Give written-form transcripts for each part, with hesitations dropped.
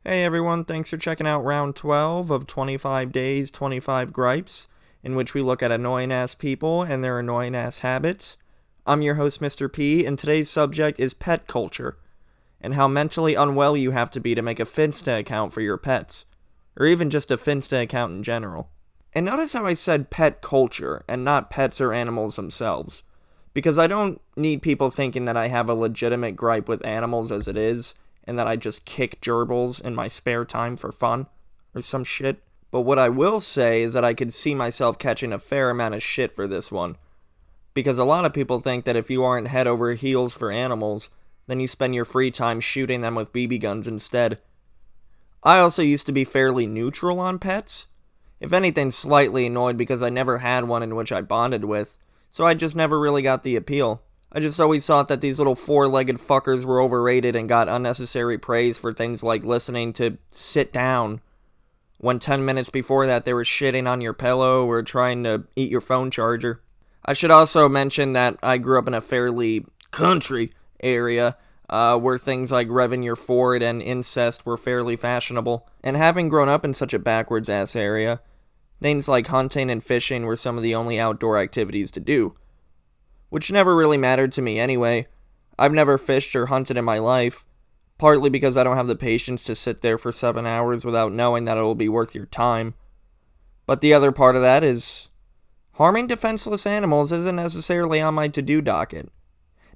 Hey everyone, thanks for checking out round 12 of 25 Days, 25 Gripes, in which we look at annoying ass people and their annoying ass habits. I'm your host, Mr. P, and today's subject is pet culture, and how mentally unwell you have to be to make a Finsta account for your pets, or even just a Finsta account in general. And notice how I said pet culture, and not pets or animals themselves, because I don't need people thinking that I have a legitimate gripe with animals as it is, and that I just kick gerbils in my spare time for fun, or some shit. But what I will say is that I could see myself catching a fair amount of shit for this one, because a lot of people think that if you aren't head over heels for animals, then you spend your free time shooting them with BB guns instead. I also used to be fairly neutral on pets, if anything slightly annoyed because I never had one in which I bonded with, so I just never really got the appeal. I just always thought that these little four-legged fuckers were overrated and got unnecessary praise for things like listening to Sit Down, when 10 minutes before that they were shitting on your pillow or trying to eat your phone charger. I should also mention that I grew up in a fairly country area, where things like revving your Ford and incest were fairly fashionable. And having grown up in such a backwards-ass area, things like hunting and fishing were some of the only outdoor activities to do, which never really mattered to me anyway. I've never fished or hunted in my life, partly because I don't have the patience to sit there for 7 hours without knowing that it will be worth your time. But the other part of that is, harming defenseless animals isn't necessarily on my to-do docket.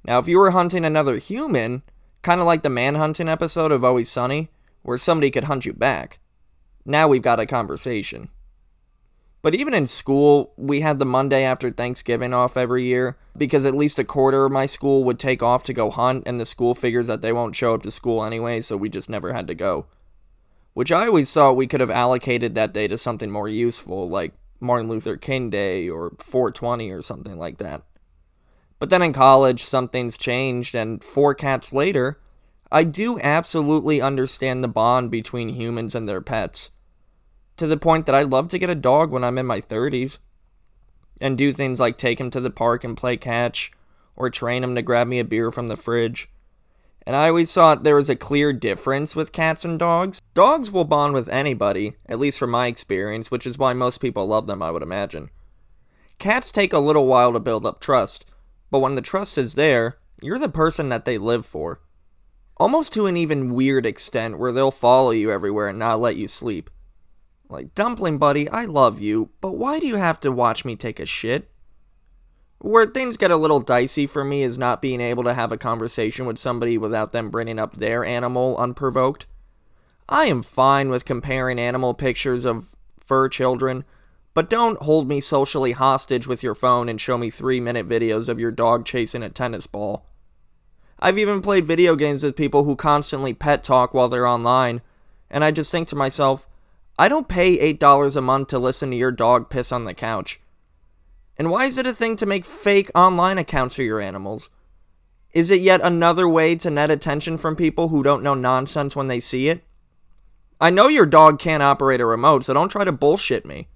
Now, if you were hunting another human, kind of like the manhunting episode of Always Sunny, where somebody could hunt you back, now we've got a conversation. But even in school, we had the Monday after Thanksgiving off every year, because at least a quarter of my school would take off to go hunt, and the school figures that they won't show up to school anyway, so we just never had to go. Which I always thought we could have allocated that day to something more useful, like Martin Luther King Day or 420 or something like that. But then in college, some things changed, and 4 cats later, I do absolutely understand the bond between humans and their pets, to the point that I'd love to get a dog when I'm in my 30s, and do things like take him to the park and play catch, or train him to grab me a beer from the fridge. And I always thought there was a clear difference with cats and dogs. Dogs will bond with anybody, at least from my experience, which is why most people love them, I would imagine. Cats take a little while to build up trust, but when the trust is there, you're the person that they live for. Almost to an even weird extent where they'll follow you everywhere and not let you sleep. Like, Dumpling Buddy, I love you, but why do you have to watch me take a shit? Where things get a little dicey for me is not being able to have a conversation with somebody without them bringing up their animal unprovoked. I am fine with comparing animal pictures of fur children, but don't hold me socially hostage with your phone and show me 3-minute videos of your dog chasing a tennis ball. I've even played video games with people who constantly pet talk while they're online, and I just think to myself, I don't pay $8 a month to listen to your dog piss on the couch. And why is it a thing to make fake online accounts for your animals? Is it yet another way to net attention from people who don't know nonsense when they see it? I know your dog can't operate a remote, so don't try to bullshit me.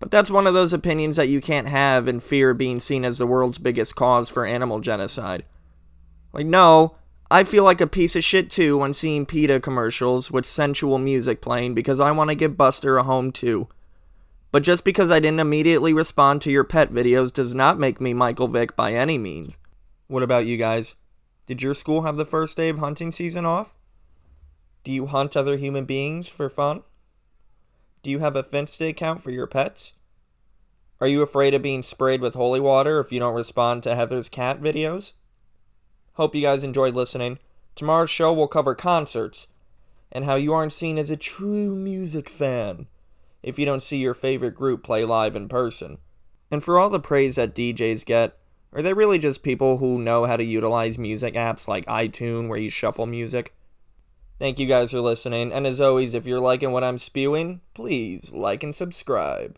But that's one of those opinions that you can't have in fear of being seen as the world's biggest cause for animal genocide. Like, no, I feel like a piece of shit too when seeing PETA commercials with sensual music playing because I want to give Buster a home too. But just because I didn't immediately respond to your pet videos does not make me Michael Vick by any means. What about you guys? Did your school have the first day of hunting season off? Do you hunt other human beings for fun? Do you have a Finsta account for your pets? Are you afraid of being sprayed with holy water if you don't respond to Heather's cat videos? Hope you guys enjoyed listening. Tomorrow's show will cover concerts, and how you aren't seen as a true music fan if you don't see your favorite group play live in person. And for all the praise that DJs get, are they really just people who know how to utilize music apps like iTunes where you shuffle music? Thank you guys for listening, and as always, if you're liking what I'm spewing, please like and subscribe.